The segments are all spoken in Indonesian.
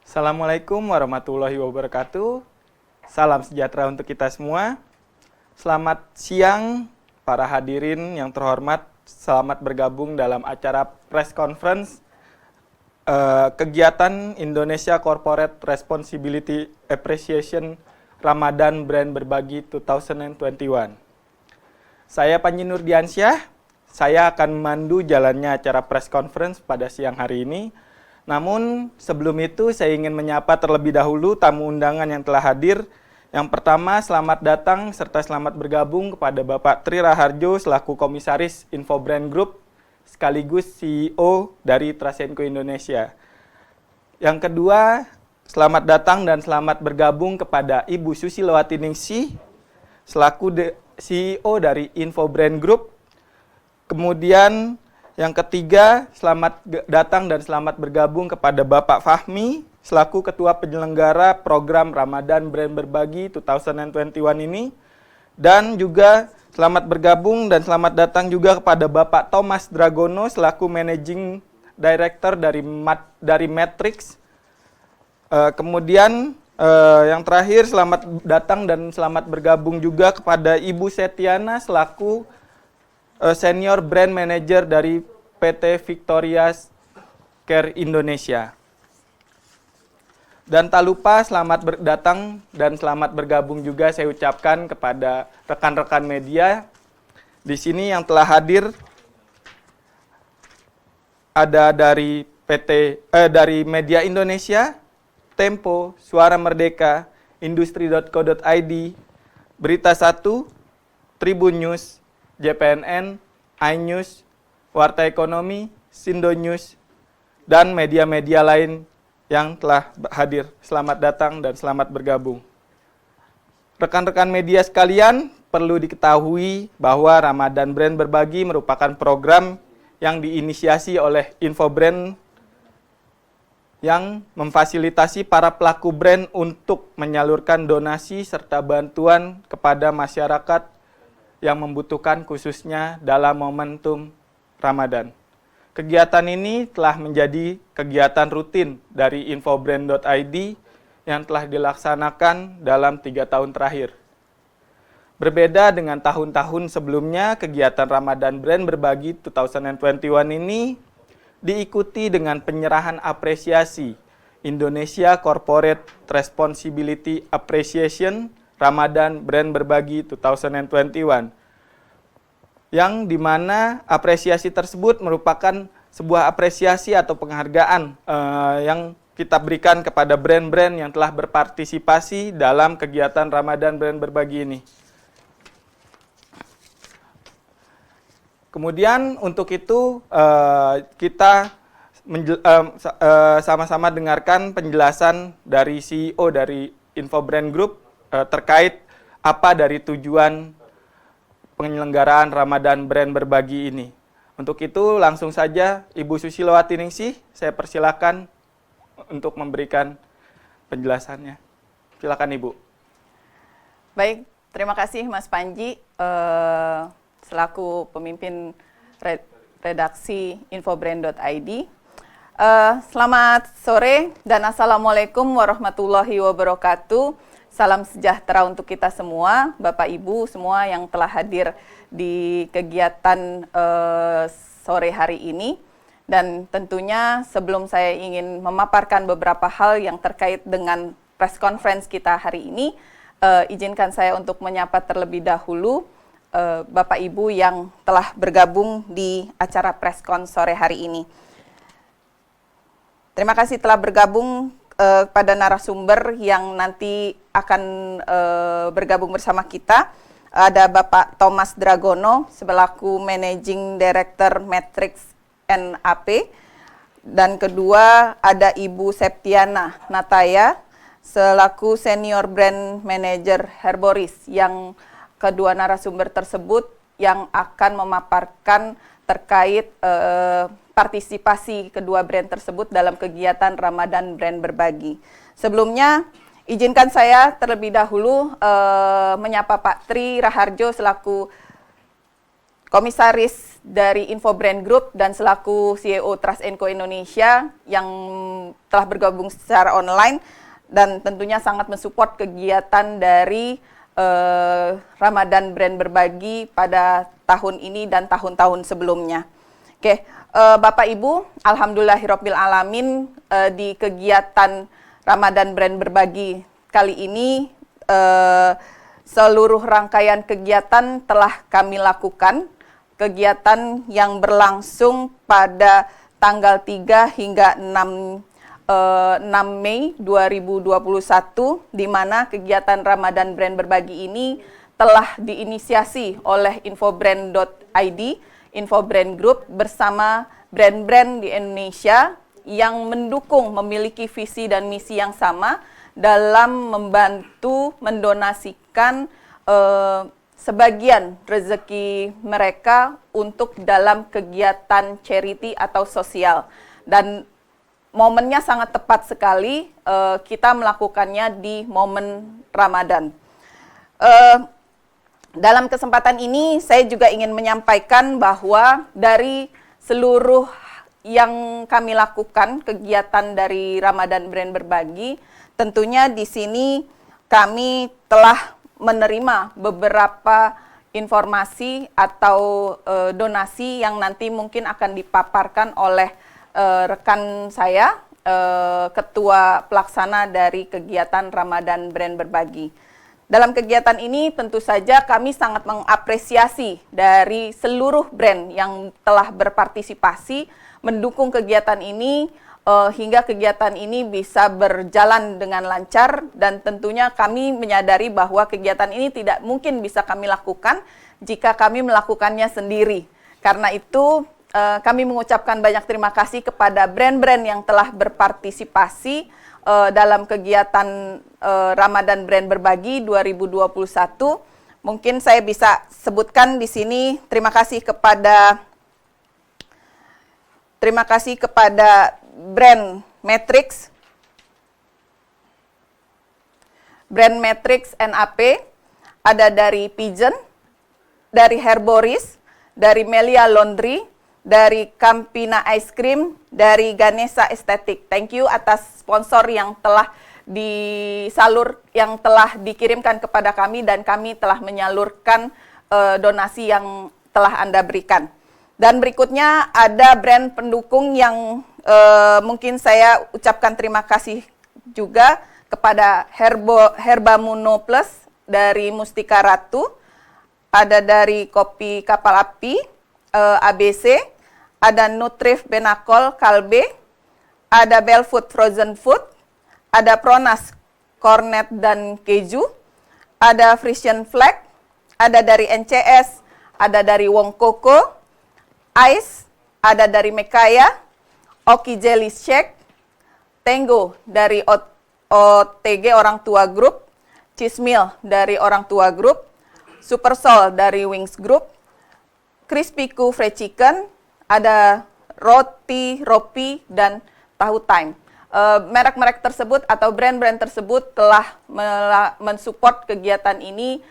Assalamualaikum warahmatullahi wabarakatuh. Salam sejahtera untuk kita semua. Selamat siang para hadirin yang terhormat. Selamat bergabung dalam acara press conference kegiatan Indonesia Corporate Responsibility Appreciation Ramadan Brand Berbagi 2021. Saya Panji Nurdiansyah. Saya akan memandu jalannya acara press conference pada siang hari ini. Namun sebelum itu saya ingin menyapa terlebih dahulu tamu undangan yang telah hadir. Yang pertama, selamat datang serta selamat bergabung kepada Bapak Tri Raharjo selaku Komisaris Infobrand Group sekaligus CEO dari Trasenko Indonesia. Yang kedua, selamat datang dan selamat bergabung kepada Ibu Susilowati Ningsih selaku CEO dari Infobrand Group. Kemudian yang ketiga, selamat datang dan selamat bergabung kepada Bapak Fahmi selaku Ketua Penyelenggara Program Ramadan Brand Berbagi 2021 ini. Dan juga selamat bergabung dan selamat datang juga kepada Bapak Thomas Dragono selaku Managing Director dari Matrix. Kemudian yang terakhir, selamat datang dan selamat bergabung juga kepada Ibu Setiana selaku Senior Brand Manager dari PT Victoria Care Indonesia. Dan tak lupa selamat datang dan selamat bergabung juga saya ucapkan kepada rekan-rekan media di sini yang telah hadir. Ada dari dari Media Indonesia, Tempo, Suara Merdeka, Industri.co.id, Berita 1, Tribun News, JPNN, iNews, Warta Ekonomi, Sindo News, dan media-media lain yang telah hadir. Selamat datang dan selamat bergabung. Rekan-rekan media sekalian, perlu diketahui bahwa Ramadan Brand Berbagi merupakan program yang diinisiasi oleh Infobrand yang memfasilitasi para pelaku brand untuk menyalurkan donasi serta bantuan kepada masyarakat yang membutuhkan khususnya dalam momentum Ramadan. Kegiatan ini telah menjadi kegiatan rutin dari infobrand.id yang telah dilaksanakan dalam 3 tahun terakhir. Berbeda dengan tahun-tahun sebelumnya, kegiatan Ramadan Brand Berbagi 2021 ini diikuti dengan penyerahan apresiasi Indonesia Corporate Responsibility Appreciation Ramadan Brand Berbagi 2021, yang dimana apresiasi tersebut merupakan sebuah apresiasi atau penghargaan yang kita berikan kepada brand-brand yang telah berpartisipasi dalam kegiatan Ramadan Brand Berbagi ini. Kemudian untuk itu kita sama-sama dengarkan penjelasan dari CEO dari Infobrand Group terkait apa dari tujuan penyelenggaraan Ramadan Brand Berbagi ini. Untuk itu langsung saja Ibu Susilowati Ningsih, saya persilakan untuk memberikan penjelasannya. Silakan Ibu. Baik, terima kasih Mas Panji selaku pemimpin redaksi infobrand.id. Selamat sore dan Assalamualaikum warahmatullahi wabarakatuh. Salam sejahtera untuk kita semua, Bapak Ibu semua yang telah hadir di kegiatan sore hari ini. Dan tentunya sebelum saya ingin memaparkan beberapa hal yang terkait dengan press conference kita hari ini, izinkan saya untuk menyapa terlebih dahulu Bapak Ibu yang telah bergabung di acara press con sore hari ini. Terima kasih telah bergabung pada narasumber yang nanti akan bergabung bersama kita. Ada Bapak Thomas Dragono selaku Managing Director Matrix NAP. Dan kedua ada Ibu Septiana Nataya selaku Senior Brand Manager Herboris, yang kedua narasumber tersebut yang akan memaparkan terkait partisipasi kedua brand tersebut dalam kegiatan Ramadan Brand Berbagi. Sebelumnya, izinkan saya terlebih dahulu menyapa Pak Tri Raharjo selaku Komisaris dari Infobrand Group dan selaku CEO Trust & Co Indonesia yang telah bergabung secara online dan tentunya sangat mensupport kegiatan dari Ramadan Brand Berbagi pada tahun ini dan tahun-tahun sebelumnya. Oke, Bapak Ibu, alhamdulillahirabbil alamin, di kegiatan Ramadan Brand Berbagi kali ini seluruh rangkaian kegiatan telah kami lakukan. Kegiatan yang berlangsung pada tanggal 3 hingga 6 Mei 2021, di mana kegiatan Ramadan Brand Berbagi ini telah diinisiasi oleh infobrand.id, Infobrand Group bersama brand-brand di Indonesia yang mendukung, memiliki visi dan misi yang sama dalam membantu mendonasikan sebagian rezeki mereka untuk dalam kegiatan charity atau sosial. Dan momennya sangat tepat sekali, kita melakukannya di momen Ramadan. Dalam kesempatan ini saya juga ingin menyampaikan bahwa dari seluruh yang kami lakukan, kegiatan dari Ramadan Brand Berbagi, tentunya di sini kami telah menerima beberapa informasi atau donasi yang nanti mungkin akan dipaparkan oleh rekan saya, ketua pelaksana dari kegiatan Ramadan Brand Berbagi. Dalam kegiatan ini tentu saja kami sangat mengapresiasi dari seluruh brand yang telah berpartisipasi mendukung kegiatan ini, hingga kegiatan ini bisa berjalan dengan lancar, dan tentunya kami menyadari bahwa kegiatan ini tidak mungkin bisa kami lakukan jika kami melakukannya sendiri. Karena itu kami mengucapkan banyak terima kasih kepada brand-brand yang telah berpartisipasi dalam kegiatan Ramadan Brand Berbagi 2021. Mungkin saya bisa sebutkan di sini terima kasih kepada Brand Matrix, NAP, ada dari Pigeon, dari Herboris, dari Melia Laundry, dari Campina Ice Cream, dari Ganesha Estetik. Thank you atas sponsor yang telah yang telah dikirimkan kepada kami, dan kami telah menyalurkan donasi yang telah Anda berikan. Dan berikutnya ada brand pendukung yang mungkin saya ucapkan terima kasih juga kepada Herbamuno Plus dari Mustika Ratu, ada dari Kopi Kapal Api, ABC, ada Nutrif Benakol Kalbe, ada Belfood Frozen Food, ada Pronas Cornet dan Keju, ada Frisian Flag, ada dari NCS, ada dari Wong Koko, Ice, ada dari Mekaya, Oki Jelly Shake, Tango dari OTG Orang Tua Group, Cheese Meal dari Orang Tua Group, Super Soul dari Wings Group, Crispy Ku Fried Chicken, ada Roti Ropi, dan Tahu Time. Merek-merek tersebut atau brand-brand tersebut telah mensupport kegiatan ini,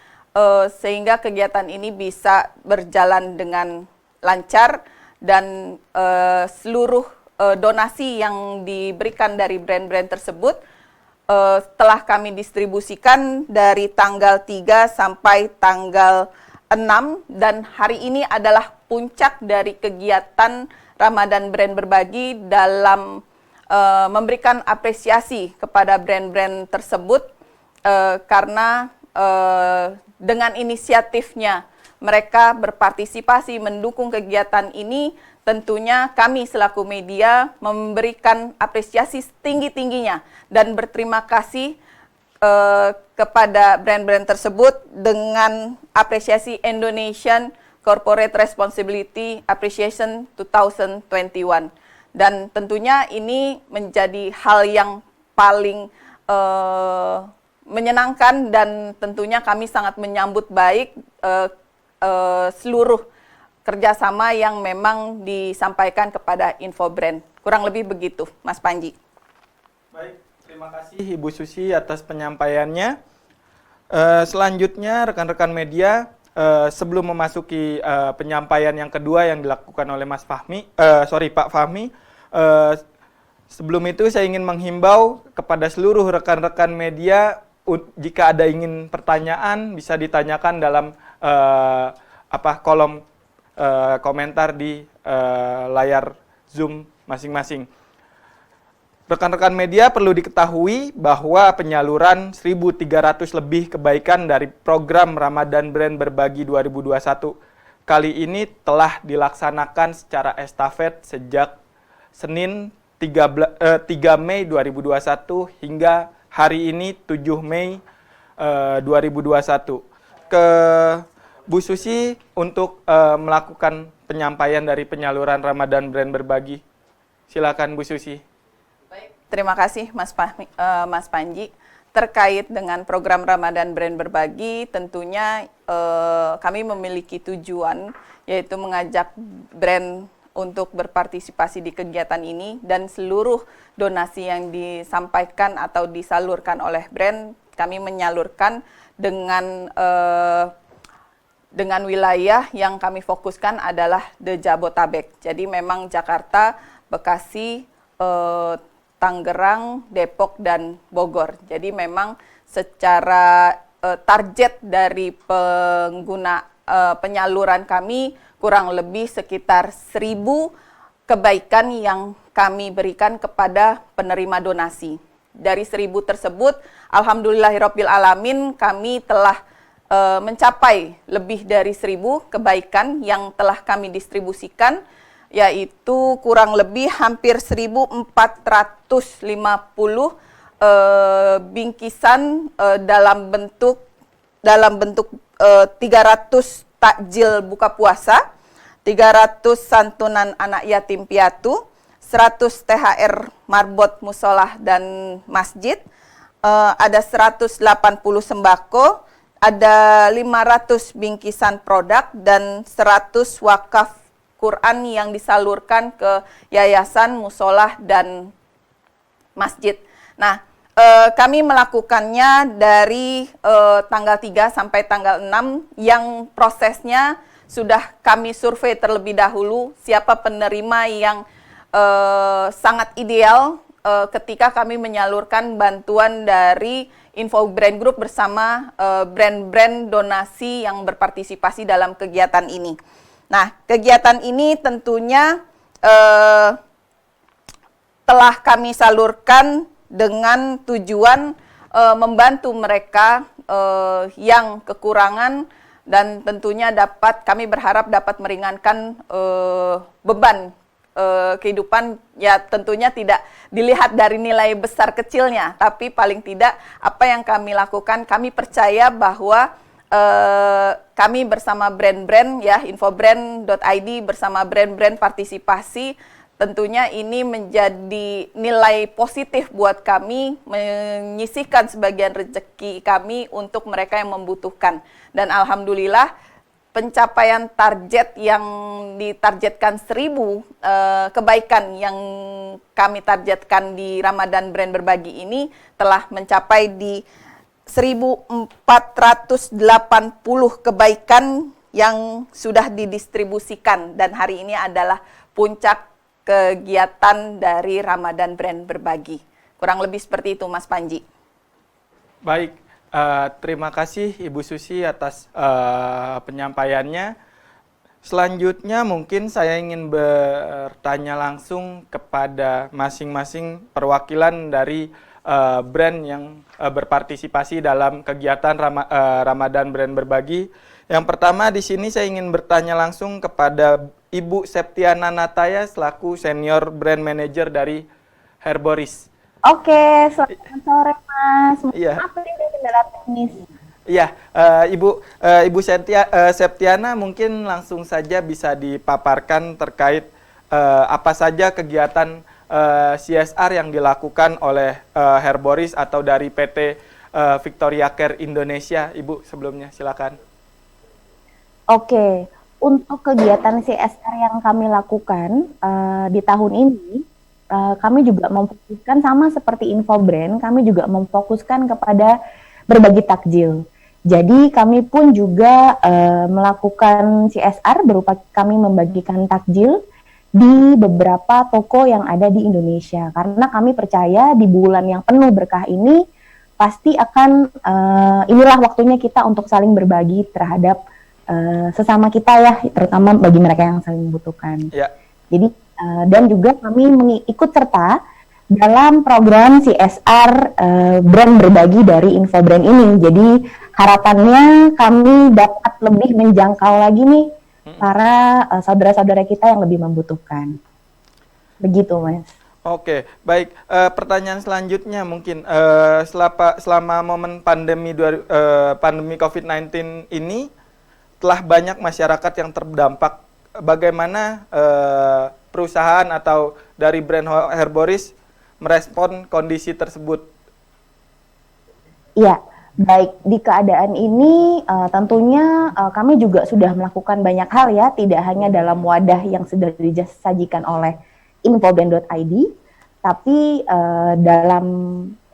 sehingga kegiatan ini bisa berjalan dengan lancar, dan seluruh donasi yang diberikan dari brand-brand tersebut telah kami distribusikan dari tanggal 3 sampai tanggal 6, dan hari ini adalah puncak dari kegiatan Ramadan Brand Berbagi dalam memberikan apresiasi kepada brand-brand tersebut, karena dengan inisiatifnya mereka berpartisipasi mendukung kegiatan ini, tentunya kami selaku media memberikan apresiasi setinggi-tingginya dan berterima kasih kepada brand-brand tersebut dengan apresiasi Indonesian Corporate Responsibility Appreciation 2021. Dan tentunya ini menjadi hal yang paling menyenangkan, dan tentunya kami sangat menyambut baik seluruh kerjasama yang memang disampaikan kepada Infobrand. Kurang lebih begitu, Mas Panji. Baik, terima kasih Ibu Susi atas penyampaiannya. Selanjutnya rekan-rekan media, sebelum memasuki penyampaian yang kedua yang dilakukan oleh Pak Fahmi, sebelum itu saya ingin menghimbau kepada seluruh rekan-rekan media, jika ada ingin pertanyaan bisa ditanyakan dalam kolom komentar di layar Zoom masing-masing. Rekan-rekan media perlu diketahui bahwa penyaluran 1.300 lebih kebaikan dari program Ramadan Brand Berbagi 2021 kali ini telah dilaksanakan secara estafet sejak Senin 3 Mei 2021 hingga hari ini 7 Mei 2021. Ke Bu Susi untuk melakukan penyampaian dari penyaluran Ramadan Brand Berbagi. Silakan Bu Susi. Terima kasih Mas Panji. Terkait dengan program Ramadan Brand Berbagi, tentunya kami memiliki tujuan yaitu mengajak brand untuk berpartisipasi di kegiatan ini, dan seluruh donasi yang disampaikan atau disalurkan oleh brand kami menyalurkan dengan wilayah yang kami fokuskan adalah The Jabotabek. Jadi memang Jakarta, Bekasi, Tangerang, Depok, dan Bogor. Jadi memang secara target dari penyaluran kami kurang lebih sekitar 1.000 kebaikan yang kami berikan kepada penerima donasi. Dari 1.000 tersebut, alhamdulillahirabbil alamin, kami telah mencapai lebih dari 1.000 kebaikan yang telah kami distribusikan, yaitu kurang lebih hampir 1.450 bingkisan dalam bentuk 300 takjil buka puasa, 300 santunan anak yatim piatu, 100 THR marbot musolah dan masjid, ada 180 sembako, ada 500 bingkisan produk, dan 100 wakaf Quran yang disalurkan ke yayasan, musolah, dan masjid. Nah, kami melakukannya dari tanggal 3 sampai tanggal 6 yang prosesnya sudah kami survei terlebih dahulu siapa penerima yang sangat ideal ketika kami menyalurkan bantuan dari Info Brand Group bersama brand-brand donasi yang berpartisipasi dalam kegiatan ini. Nah, kegiatan ini tentunya telah kami salurkan dengan tujuan membantu mereka yang kekurangan, dan tentunya kami berharap dapat meringankan beban kehidupan. Ya tentunya tidak dilihat dari nilai besar kecilnya, tapi paling tidak apa yang kami lakukan, kami percaya bahwa kami bersama brand-brand, ya, infobrand.id bersama brand-brand partisipasi, tentunya ini menjadi nilai positif buat kami, menyisihkan sebagian rezeki kami untuk mereka yang membutuhkan. Dan alhamdulillah pencapaian target yang ditargetkan 1.000 kebaikan yang kami targetkan di Ramadan Brand Berbagi ini telah mencapai di 1.480 kebaikan yang sudah didistribusikan, dan hari ini adalah puncak kegiatan dari Ramadan Brand Berbagi. Kurang lebih seperti itu, Mas Panji. Baik, terima kasih Ibu Susi atas penyampaiannya. Selanjutnya mungkin saya ingin bertanya langsung kepada masing-masing perwakilan dari brand yang berpartisipasi dalam kegiatan Ramadan Brand Berbagi. Yang pertama di sini saya ingin bertanya langsung kepada Ibu Septiana Nataya selaku Senior Brand Manager dari Herboris. Oke, selamat sore Mas. Iya. Maaf ini ada kendala teknis. Iya, Ibu Septiana mungkin langsung saja bisa dipaparkan terkait apa saja kegiatan CSR yang dilakukan oleh Herboris atau dari PT Victoria Care Indonesia. Ibu sebelumnya silakan. Oke, untuk kegiatan CSR yang kami lakukan di tahun ini, kami juga memfokuskan sama seperti Info Brand, kami juga memfokuskan kepada berbagi takjil. Jadi kami pun juga melakukan CSR berupa kami membagikan takjil di beberapa toko yang ada di Indonesia. Karena kami percaya di bulan yang penuh berkah ini pasti akan inilah waktunya kita untuk saling berbagi terhadap sesama kita ya, terutama bagi mereka yang saling membutuhkan. Ya. Jadi dan juga kami ikut serta dalam program CSR brand berbagi dari Infobrand ini. Jadi harapannya kami dapat lebih menjangkau lagi nih para saudara-saudara kita yang lebih membutuhkan. Begitu, Mas. Oke, baik. Pertanyaan selanjutnya mungkin selama momen pandemi COVID-19 ini telah banyak masyarakat yang terdampak. Bagaimana perusahaan atau dari brand Herboris merespon kondisi tersebut? Iya, baik. Di keadaan ini tentunya kami juga sudah melakukan banyak hal ya, tidak hanya dalam wadah yang sudah disajikan oleh infobrand.id, tapi dalam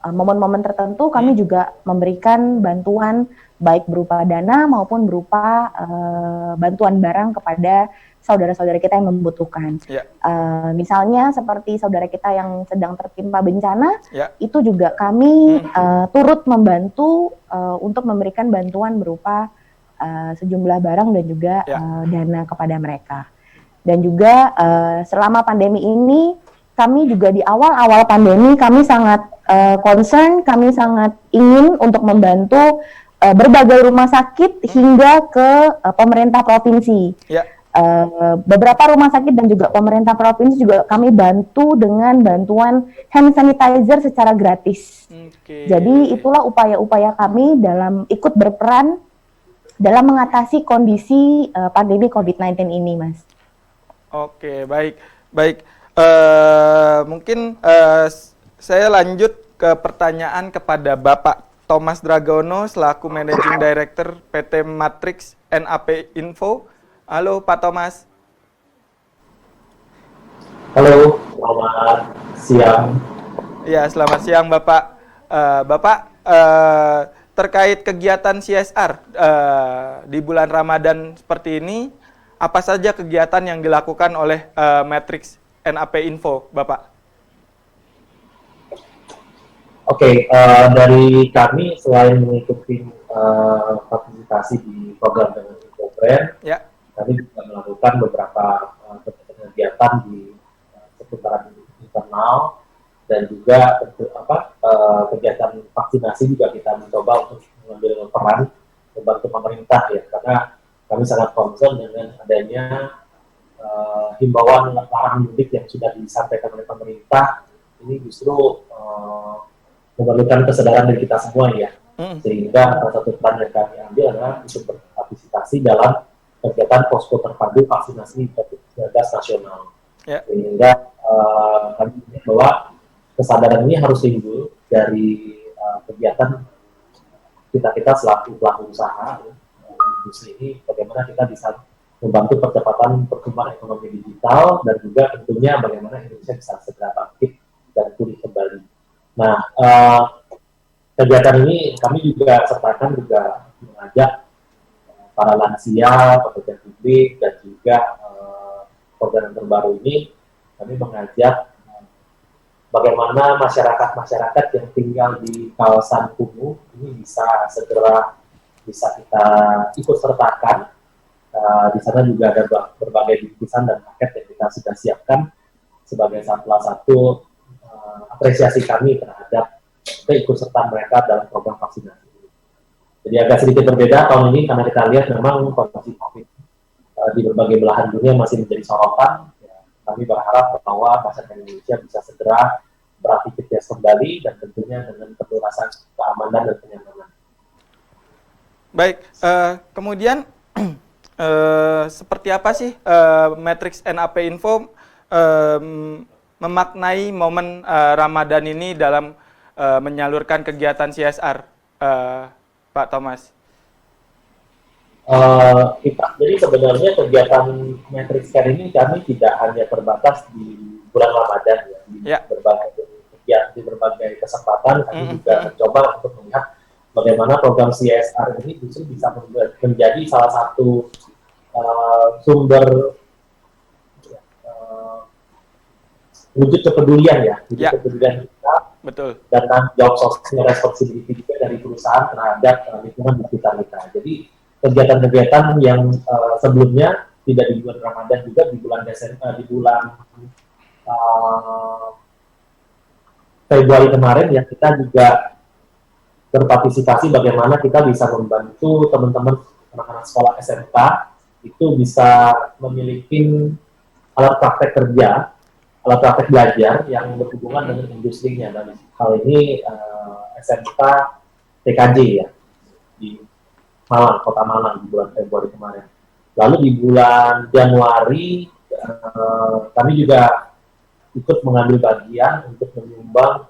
momen-momen tertentu kami juga memberikan bantuan baik berupa dana maupun berupa bantuan barang kepada saudara-saudara kita yang membutuhkan. Ya. Misalnya seperti saudara kita yang sedang tertimpa bencana, ya, itu juga kami turut membantu untuk memberikan bantuan berupa sejumlah barang dan juga dana kepada mereka. Dan juga selama pandemi ini, kami juga di awal-awal pandemi kami sangat concern, kami sangat ingin untuk membantu berbagai rumah sakit hingga ke pemerintah provinsi. Ya. Beberapa rumah sakit dan juga pemerintah provinsi juga kami bantu dengan bantuan hand sanitizer secara gratis. Jadi itulah upaya-upaya kami dalam ikut berperan dalam mengatasi kondisi pandemi COVID-19 ini, Mas. Oke, baik. Mungkin saya lanjut ke pertanyaan kepada Bapak Thomas Dragono selaku Managing Director PT Matrix NAP Info. Halo Pak Thomas. Halo, selamat siang. Ya, selamat siang Bapak. Terkait kegiatan CSR di bulan Ramadan seperti ini, apa saja kegiatan yang dilakukan oleh Matrix NAP Info, Bapak? Oke, dari kami selain mengikuti partisipasi di program dengan Infobrand, ya, kami juga melakukan beberapa kegiatan di seputaran internal dan juga kegiatan vaksinasi juga kita mencoba untuk mengambil peran membantu pemerintah ya, karena kami sangat concern dengan adanya himbauan larangan mudik yang sudah disampaikan oleh pemerintah. Ini justru memerlukan kesadaran dari kita semua ya, sehingga salah satu peran yang kami ambil adalah untuk berpartisipasi dalam kegiatan posko terpadu vaksinasi COVID-19 nasional. Yeah. Sehingga kami melihat bahwa kesadaran ini harus timbul dari kegiatan kita selaku pelaku usaha industri ini, bagaimana kita bisa membantu percepatan perkembangan ekonomi digital dan juga tentunya bagaimana Indonesia bisa segera bangkit dan pulih kembali. Nah, kegiatan ini kami juga sertakan juga mengajak para lansia, pekerja publik, dan juga program terbaru ini kami mengajak bagaimana masyarakat yang tinggal di kawasan kumuh ini bisa segera kita ikut sertakan. Di sana juga ada berbagai bingkisan dan paket yang kita sudah siapkan sebagai salah satu apresiasi kami terhadap keikutsertaan mereka dalam program vaksinasi. Jadi agak sedikit berbeda tahun ini karena kita lihat memang kondisi COVID di berbagai belahan dunia masih menjadi sorotan. Ya, kami berharap bahwa masyarakat Indonesia bisa segera beraktivitas kembali dan tentunya dengan penuh rasa keamanan dan kenyamanan. Baik, kemudian seperti apa sih Matrix NAP Info memaknai momen Ramadan ini dalam menyalurkan kegiatan CSR, Pak Thomas? Jadi sebenarnya kegiatan Matrix Care ini kami tidak hanya terbatas di bulan Ramadan ya, di berbagai kesempatan kami juga mencoba untuk melihat bagaimana program CSR ini justru bisa menjadi salah satu sumber wujud kepedulian kepedulian kita. Betul. Dan tanggung jawab sosial responsibility juga dari perusahaan terhadap lingkungan di sekitar kita. Jadi kegiatan-kegiatan yang sebelumnya tidak di bulan Ramadan juga di bulan Desember, di bulan Februari kemarin ya, kita juga berpartisipasi bagaimana kita bisa membantu teman-teman anak-anak sekolah SMK itu bisa memiliki alat praktek kerja, alat praktek belajar yang berhubungan dengan industrinya. Dan hal ini SMK TKJ ya di Malang, Kota Malang di bulan Februari kemarin. Lalu di bulan Januari kami juga ikut mengambil bagian untuk menyumbang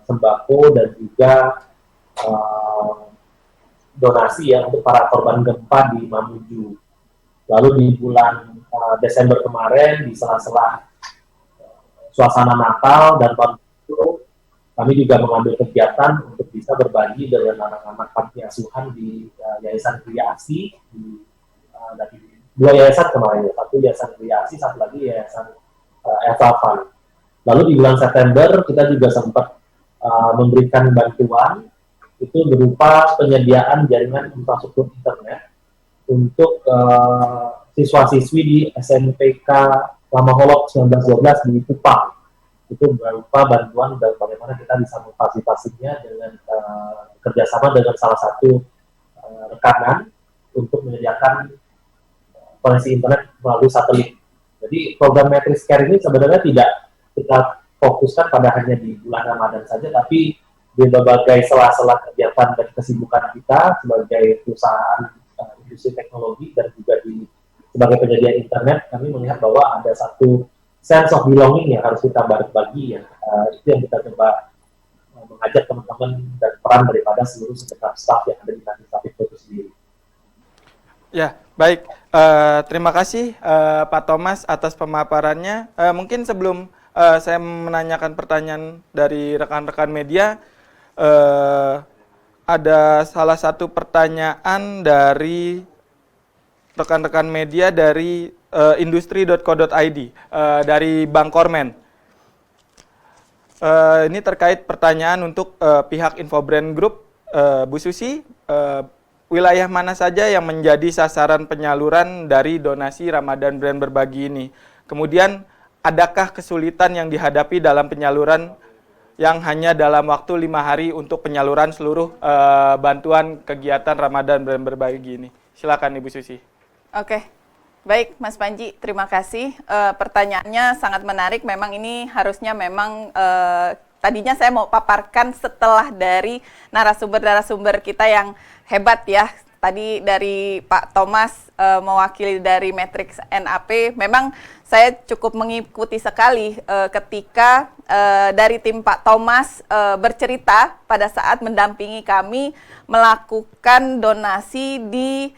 sembako dan juga donasi ya untuk para korban gempa di Mamuju. Lalu di bulan Desember kemarin di sela-sela suasana Natal dan tahun baru, kami juga mengambil kegiatan untuk bisa berbagi dengan anak-anak panti asuhan di Yayasan Kriasi dari dua yayasan kemarin, satu Yayasan Kriasi, satu lagi Yayasan Evalvan. Lalu di bulan September kita juga sempat memberikan bantuan itu berupa penyediaan jaringan infrastruktur internet untuk siswa-siswi di SMPK Lamaholok 1912 di Kupang. Itu berupa bantuan dan bagaimana kita bisa memfasilitasinya dengan kerjasama dengan salah satu rekanan untuk menyediakan koneksi internet melalui satelit. Jadi program Matrix Care ini sebenarnya tidak kita fokuskan pada hanya di bulan Ramadan saja, tapi di berbagai sela-sela kegiatan dan kesibukan kita sebagai perusahaan industri teknologi dan juga sebagai penyedia internet, kami melihat bahwa ada satu sense of belonging yang harus kita bagi ya. Itu yang kita coba mengajak teman-teman dan peran daripada seluruh segenap staff yang ada di Kantin Statif itu sendiri. Ya, baik. Terima kasih Pak Thomas atas pemaparannya. Mungkin sebelum saya menanyakan pertanyaan dari rekan-rekan media, ada salah satu pertanyaan dari rekan-rekan media dari industri.co.id dari Bank Kormen. Ini terkait pertanyaan untuk pihak Infobrand Group. Bu Susi, wilayah mana saja yang menjadi sasaran penyaluran dari donasi Ramadan Brand Berbagi ini? Kemudian, adakah kesulitan yang dihadapi dalam penyaluran yang hanya dalam waktu 5 hari untuk penyaluran seluruh bantuan kegiatan Ramadan Brand Berbagi ini? Silakan Ibu Susi. Oke, baik Mas Panji, terima kasih. Pertanyaannya sangat menarik. Memang ini harusnya tadinya saya mau paparkan setelah dari narasumber-narasumber kita yang hebat ya. Tadi dari Pak Thomas mewakili dari Matrix NAP. Memang saya cukup mengikuti sekali ketika dari tim Pak Thomas bercerita pada saat mendampingi kami melakukan donasi di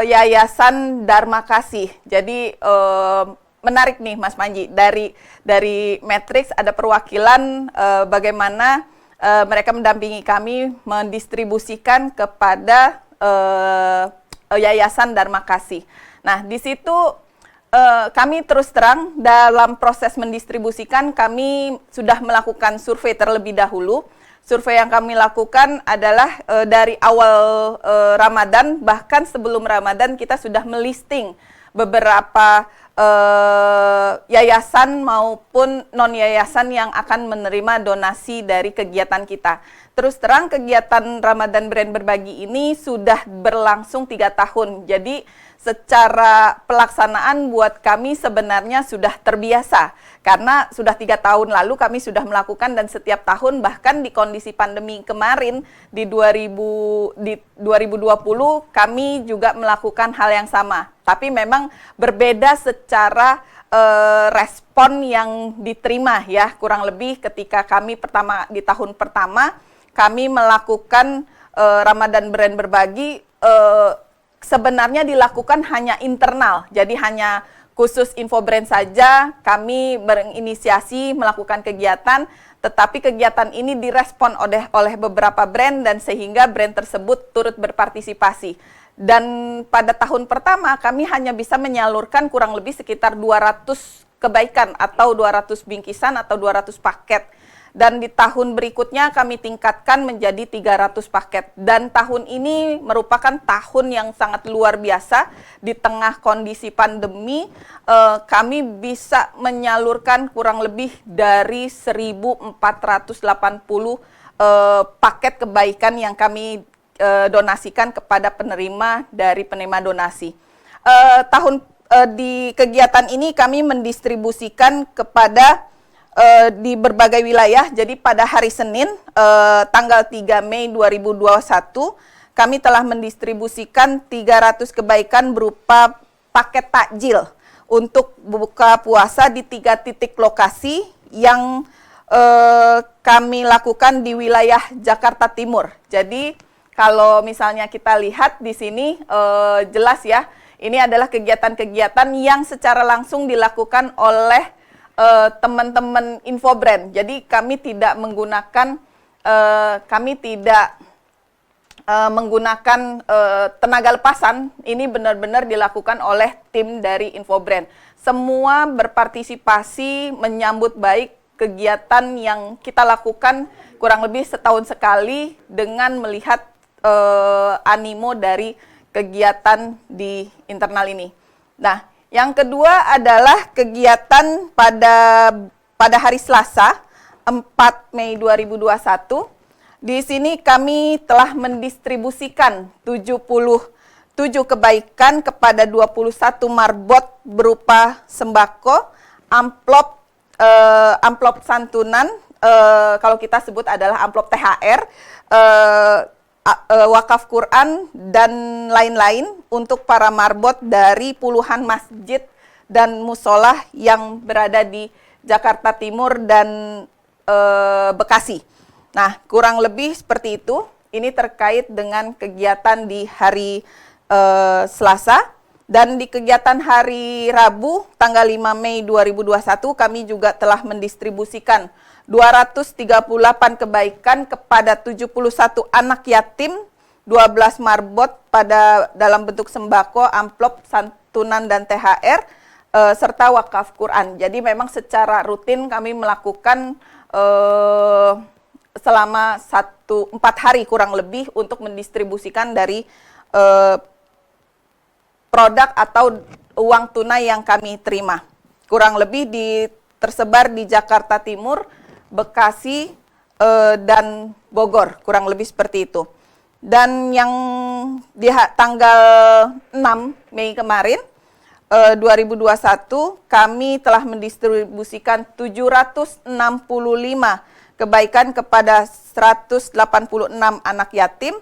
Yayasan Dharma Kasih. Jadi menarik nih Mas Panji, dari Matrix ada perwakilan bagaimana mereka mendampingi kami mendistribusikan kepada Yayasan Dharma Kasih. Nah, di situ kami terus terang dalam proses mendistribusikan kami sudah melakukan survei terlebih dahulu. Survei yang kami lakukan adalah dari awal Ramadan, bahkan sebelum Ramadan kita sudah melisting beberapa yayasan maupun non-yayasan yang akan menerima donasi dari kegiatan kita. Terus terang kegiatan Ramadan Brand Berbagi ini sudah berlangsung 3 tahun. Jadi secara pelaksanaan buat kami sebenarnya sudah terbiasa. Karena sudah 3 tahun lalu kami sudah melakukan dan setiap tahun bahkan di kondisi pandemi kemarin di 2020 kami juga melakukan hal yang sama. Tapi memang berbeda secara respon yang diterima ya. Kurang lebih ketika kami di tahun pertama kami melakukan Ramadan Brand Berbagi sebenarnya dilakukan hanya internal. Jadi hanya khusus Infobrand saja kami berinisiasi melakukan kegiatan, tetapi kegiatan ini direspon oleh beberapa brand dan sehingga brand tersebut turut berpartisipasi. Dan pada tahun pertama kami hanya bisa menyalurkan kurang lebih sekitar 200 kebaikan atau 200 bingkisan atau 200 paket. Dan di tahun berikutnya kami tingkatkan menjadi 300 paket. Dan tahun ini merupakan tahun yang sangat luar biasa. Di tengah kondisi pandemi, kami bisa menyalurkan kurang lebih dari 1.480 paket kebaikan yang kami donasikan kepada penerima dari penerima donasi. Di kegiatan ini kami mendistribusikan kepada di berbagai wilayah. Jadi pada hari Senin tanggal 3 Mei 2021 kami telah mendistribusikan 300 kebaikan berupa paket takjil untuk buka puasa di 3 titik lokasi yang kami lakukan di wilayah Jakarta Timur. Jadi kalau misalnya kita lihat di sini jelas ya, ini adalah kegiatan-kegiatan yang secara langsung dilakukan oleh teman-teman Infobrand. Jadi kami tidak menggunakan tenaga lepasan. Ini benar-benar dilakukan oleh tim dari Infobrand. Semua berpartisipasi menyambut baik kegiatan yang kita lakukan kurang lebih setahun sekali dengan melihat animo dari kegiatan di internal ini. Nah, yang kedua adalah kegiatan pada hari Selasa, 4 Mei 2021. Di sini kami telah mendistribusikan 77 kebaikan kepada 21 marbot berupa sembako, amplop santunan, kalau kita sebut adalah amplop THR, wakaf Quran dan lain-lain untuk para marbot dari puluhan masjid dan musola yang berada di Jakarta Timur dan Bekasi. Nah, kurang lebih seperti itu. Ini terkait dengan kegiatan di hari Selasa. Dan di kegiatan hari Rabu tanggal 5 Mei 2021 kami juga telah mendistribusikan 238 kebaikan kepada 71 anak yatim, 12 marbot dalam bentuk sembako, amplop, santunan dan THR, serta wakaf Quran. Jadi memang secara rutin kami melakukan selama 4 hari kurang lebih untuk mendistribusikan dari produk atau uang tunai yang kami terima. Kurang lebih tersebar di Jakarta Timur, Bekasi, dan Bogor, kurang lebih seperti itu. Dan yang di tanggal 6 Mei kemarin, 2021, kami telah mendistribusikan 765 kebaikan kepada 186 anak yatim,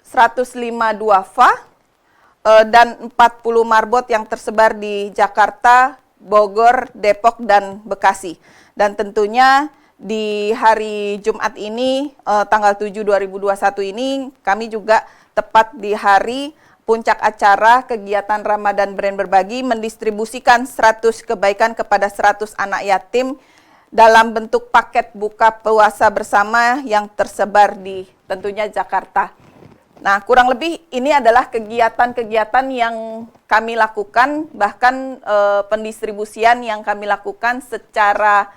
105 duafa, dan 40 marbot yang tersebar di Jakarta, Bogor, Depok, dan Bekasi. Dan tentunya di hari Jumat ini, tanggal 7 2021 ini, kami juga tepat di hari puncak acara kegiatan Ramadan Brand Berbagi mendistribusikan 100 kebaikan kepada 100 anak yatim dalam bentuk paket buka puasa bersama yang tersebar di tentunya Jakarta. Nah, kurang lebih ini adalah kegiatan-kegiatan yang kami lakukan, bahkan pendistribusian yang kami lakukan secara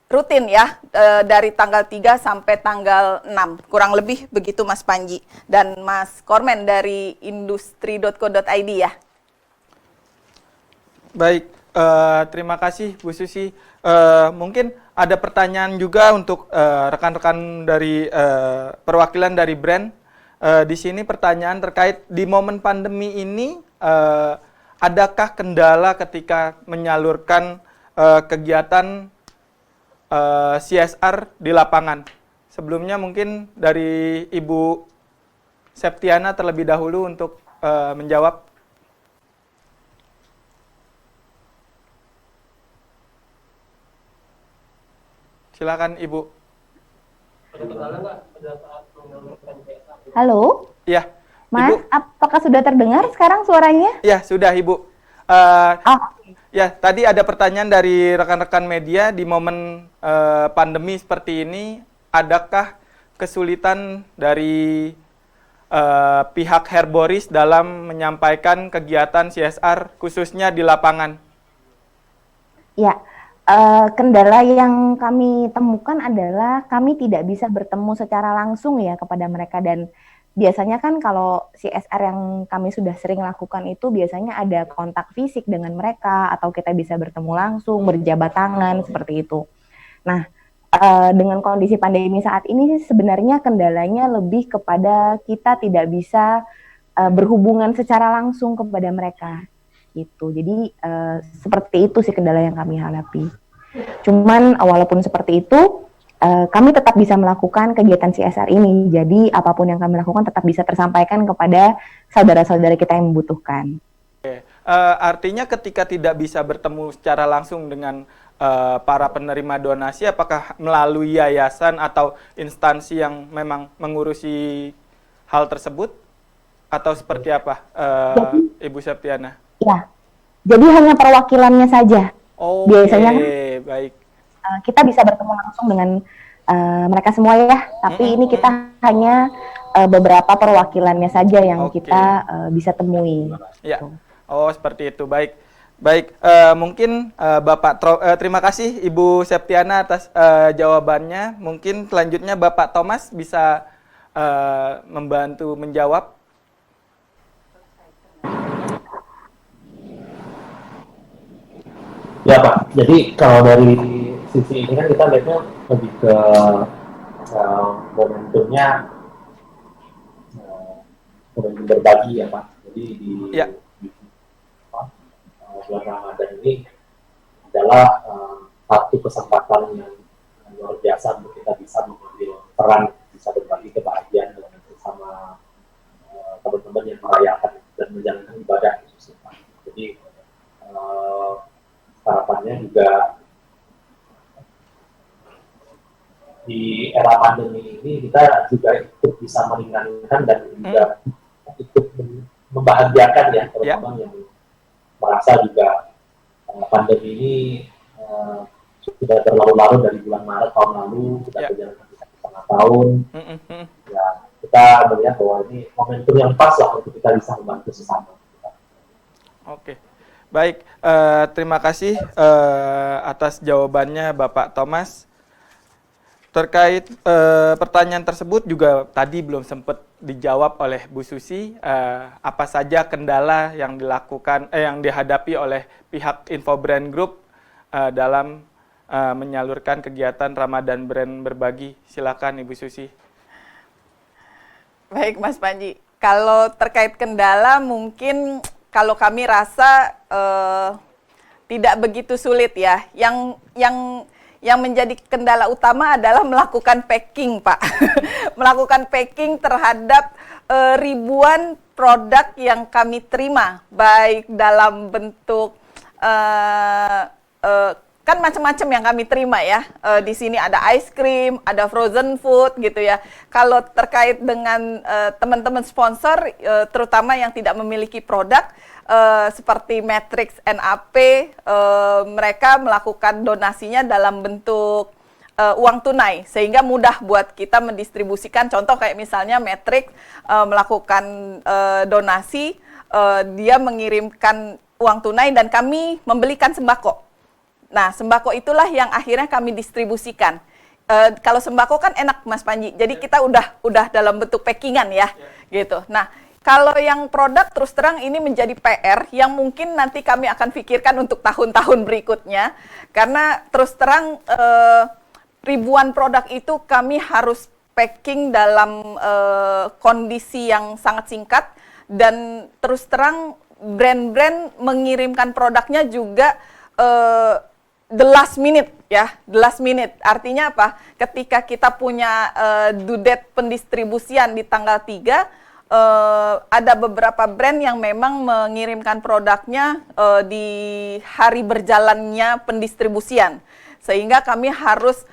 rutin ya, dari tanggal 3 sampai tanggal 6. Kurang lebih begitu Mas Panji dan Mas Kormen dari industri.co.id ya. Baik, terima kasih Bu Susi. Mungkin ada pertanyaan juga untuk rekan-rekan dari perwakilan dari brand. Di sini pertanyaan terkait di momen pandemi ini, adakah kendala ketika menyalurkan kegiatan CSR di lapangan? Sebelumnya mungkin dari Ibu Septiana terlebih dahulu untuk menjawab. Silakan Ibu. Halo? Iya, Mas, Ibu? apakah sudah terdengar sekarang suaranya? Ya, sudah Ibu. Oh, Ya, tadi ada pertanyaan dari rekan-rekan media di momen pandemi seperti ini, adakah kesulitan dari pihak Herboris dalam menyampaikan kegiatan CSR khususnya di lapangan? ya. Kendala yang kami temukan adalah kami tidak bisa bertemu secara langsung ya kepada mereka, dan biasanya kan kalau CSR yang kami sudah sering lakukan itu biasanya ada kontak fisik dengan mereka atau kita bisa bertemu langsung, berjabat tangan seperti itu. Nah, dengan kondisi pandemi saat ini sebenarnya kendalanya lebih kepada kita tidak bisa berhubungan secara langsung kepada mereka gitu. Jadi seperti itu sih kendala yang kami hadapi. Cuman walaupun seperti itu, kami tetap bisa melakukan kegiatan CSR ini. Jadi apapun yang kami lakukan tetap bisa tersampaikan kepada saudara-saudara kita yang membutuhkan. Oke. Artinya ketika tidak bisa bertemu secara langsung dengan para penerima donasi, apakah melalui yayasan atau instansi yang memang mengurusi hal tersebut? Atau seperti apa, Ibu Septiana? Ya, jadi hanya perwakilannya saja. Oke, Biasanya baik. kita bisa bertemu langsung dengan mereka semua ya, tapi ini kita hanya beberapa perwakilannya saja yang kita bisa temui. Ya, oh seperti itu, baik. Baik, mungkin terima kasih Ibu Septiana atas jawabannya. Mungkin selanjutnya Bapak Thomas bisa membantu menjawab. Ya Pak, jadi kalau dari sisi ini kan kita lihatnya lebih ke momentumnya momentum berbagi ya Pak. Jadi di bulan Ramadan ini adalah satu kesempatan yang luar biasa untuk kita bisa mengambil peran, bisa berbagi kebahagiaan dengan bersama teman-teman yang merayakan dan menjalankan ibadah khususnya Pak. Jadi harapannya juga di era pandemi ini kita juga ikut bisa meringankan dan juga ikut membahagiakan ya, terutama yang merasa juga pandemi ini sudah berlarut-larut dari bulan Maret tahun lalu, kita berjalan setengah tahun. Ya, kita melihat bahwa ini momentum yang pas lah untuk kita bisa membantu sesama. Oke. Baik, terima kasih atas jawabannya Bapak Thomas. Terkait pertanyaan tersebut juga tadi belum sempat dijawab oleh Bu Susi. Apa saja kendala yang yang dihadapi oleh pihak Infobrand Group dalam menyalurkan kegiatan Ramadan Brand Berbagi? Silakan Ibu Susi. Baik Mas Panji, kalau terkait kendala mungkin kalau kami rasa tidak begitu sulit ya. Yang menjadi kendala utama adalah melakukan packing, Pak. Melakukan packing terhadap ribuan produk yang kami terima, baik dalam bentuk kan macam-macam yang kami terima ya. Di sini ada ice cream, ada frozen food gitu ya. Kalau terkait dengan teman-teman sponsor, terutama yang tidak memiliki produk, seperti Matrix NAP, mereka melakukan donasinya dalam bentuk uang tunai, sehingga mudah buat kita mendistribusikan. Contoh kayak misalnya Matrix melakukan donasi, dia mengirimkan uang tunai dan kami membelikan sembako. Nah, sembako itulah yang akhirnya kami distribusikan. Kalau sembako kan enak Mas Panji, jadi kita udah dalam bentuk packingan ya, gitu. Nah, kalau yang produk terus terang ini menjadi PR yang mungkin nanti kami akan pikirkan untuk tahun-tahun berikutnya, karena terus terang ribuan produk itu kami harus packing dalam kondisi yang sangat singkat, dan terus terang brand-brand mengirimkan produknya juga the last minute ya, the last minute. Artinya apa? Ketika kita punya due date pendistribusian di tanggal 3, ada beberapa brand yang memang mengirimkan produknya di hari berjalannya pendistribusian. Sehingga kami harus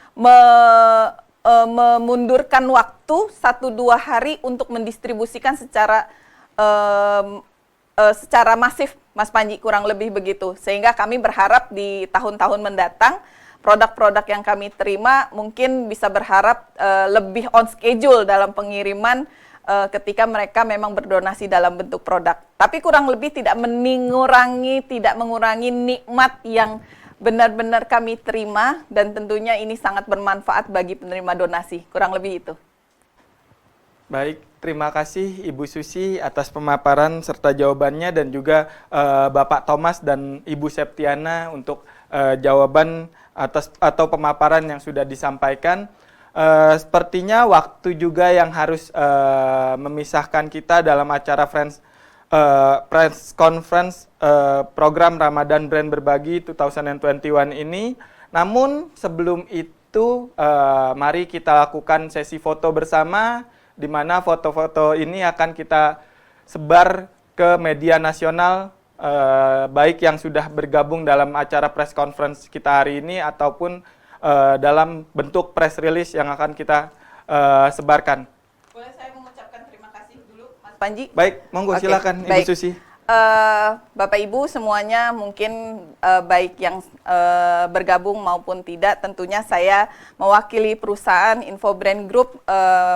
memundurkan waktu 1-2 hari untuk mendistribusikan secara secara masif, Mas Panji, kurang lebih begitu. Sehingga kami berharap di tahun-tahun mendatang, produk-produk yang kami terima mungkin bisa berharap lebih on schedule dalam pengiriman ketika mereka memang berdonasi dalam bentuk produk. Tapi kurang lebih tidak mengurangi nikmat yang benar-benar kami terima, dan tentunya ini sangat bermanfaat bagi penerima donasi. Kurang lebih itu. Baik, terima kasih Ibu Susi atas pemaparan serta jawabannya, dan juga Bapak Thomas dan Ibu Septiana untuk jawaban atas atau pemaparan yang sudah disampaikan. Sepertinya waktu juga yang harus memisahkan kita dalam acara press conference program Ramadan Brand Berbagi 2021 ini. Namun sebelum itu mari kita lakukan sesi foto bersama, di mana foto-foto ini akan kita sebar ke media nasional, baik yang sudah bergabung dalam acara press conference kita hari ini ataupun dalam bentuk press release yang akan kita sebarkan. Boleh saya mengucapkan terima kasih dulu, Mas Panji? Baik, monggo silakan Ibu Susi. Bapak Ibu semuanya, mungkin baik yang bergabung maupun tidak, tentunya saya mewakili perusahaan Infobrand Group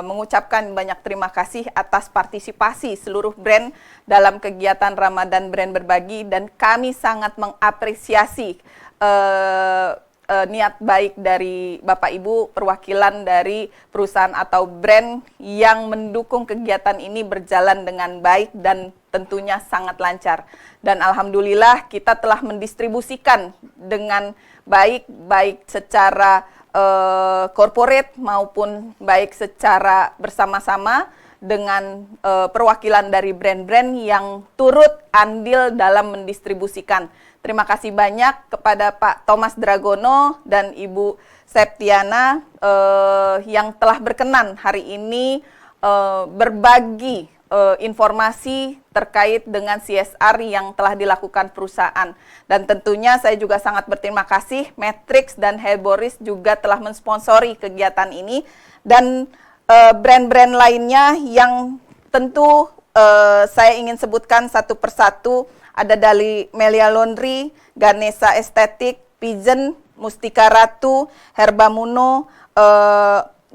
mengucapkan banyak terima kasih atas partisipasi seluruh brand dalam kegiatan Ramadan Brand Berbagi, dan kami sangat mengapresiasi niat baik dari Bapak Ibu perwakilan dari perusahaan atau brand yang mendukung kegiatan ini berjalan dengan baik dan tentunya sangat lancar. Dan alhamdulillah kita telah mendistribusikan dengan baik secara corporate maupun baik secara bersama-sama dengan perwakilan dari brand-brand yang turut andil dalam mendistribusikan. Terima kasih banyak kepada Pak Thomas Dragono dan Ibu Septiana yang telah berkenan hari ini berbagi informasi terkait dengan CSR yang telah dilakukan perusahaan. Dan tentunya saya juga sangat berterima kasih Matrix dan Herboris juga telah mensponsori kegiatan ini, dan brand-brand lainnya yang tentu saya ingin sebutkan satu persatu. Ada dari Melia Laundry, Ganesha Estetik, Pigeon, Mustika Ratu, Herbamuno,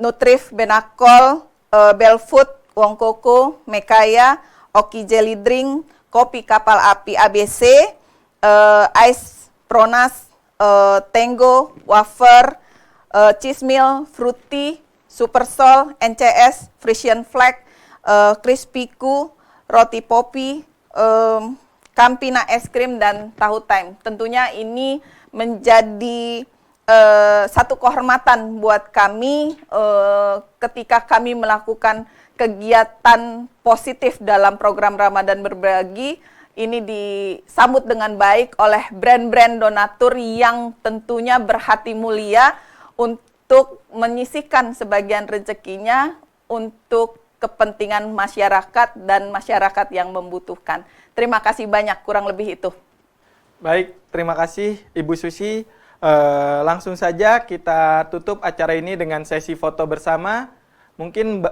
Nutrif Benakol, Belfood, Wong Koko, Mekaya, Oki Jelly Drink, Kopi Kapal Api ABC, Ice Pronas, Tango, Wafer, Cheese Mill, Fruity, Supersol, NCS, Frisian Flag, Crispy Ku, Roti Popi, Campina Es Krim, dan Tahu Time. Tentunya ini menjadi satu kehormatan buat kami ketika kami melakukan kegiatan positif dalam program Ramadan Berbagi. Ini disambut dengan baik oleh brand-brand donatur yang tentunya berhati mulia untuk menyisihkan sebagian rezekinya untuk kepentingan masyarakat dan masyarakat yang membutuhkan. Terima kasih banyak, kurang lebih itu. Baik, terima kasih Ibu Susi. Langsung saja kita tutup acara ini dengan sesi foto bersama. Mungkin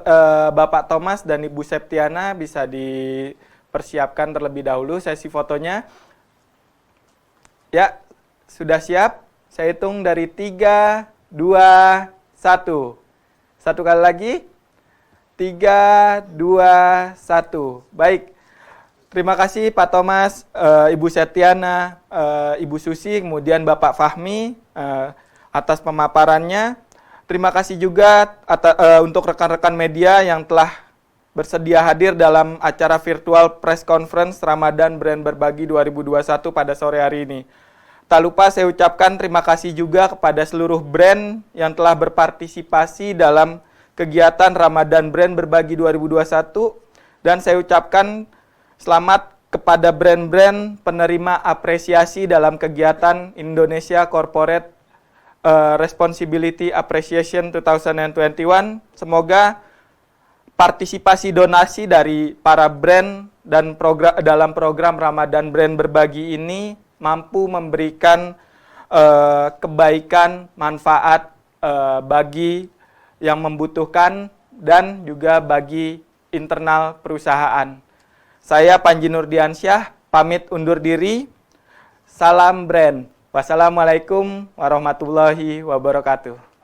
Bapak Thomas dan Ibu Septiana bisa dipersiapkan terlebih dahulu sesi fotonya. Ya, sudah siap? Saya hitung dari 3, 2, 1. Satu kali lagi. 3, 2, 1. Baik. Terima kasih Pak Thomas, Ibu Septiana, Ibu Susi, kemudian Bapak Fahmi atas pemaparannya. Terima kasih juga untuk rekan-rekan media yang telah bersedia hadir dalam acara virtual press conference Ramadan Brand Berbagi 2021 pada sore hari ini. Tak lupa saya ucapkan terima kasih juga kepada seluruh brand yang telah berpartisipasi dalam kegiatan Ramadan Brand Berbagi 2021, dan saya ucapkan selamat kepada brand-brand penerima apresiasi dalam kegiatan Indonesia Corporate Responsibility Appreciation 2021. Semoga partisipasi donasi dari para brand dan dalam program Ramadan Brand Berbagi ini mampu memberikan kebaikan, manfaat bagi yang membutuhkan dan juga bagi internal perusahaan. Saya Panji Nurdiansyah, pamit undur diri. Salam brand. Wassalamualaikum warahmatullahi wabarakatuh.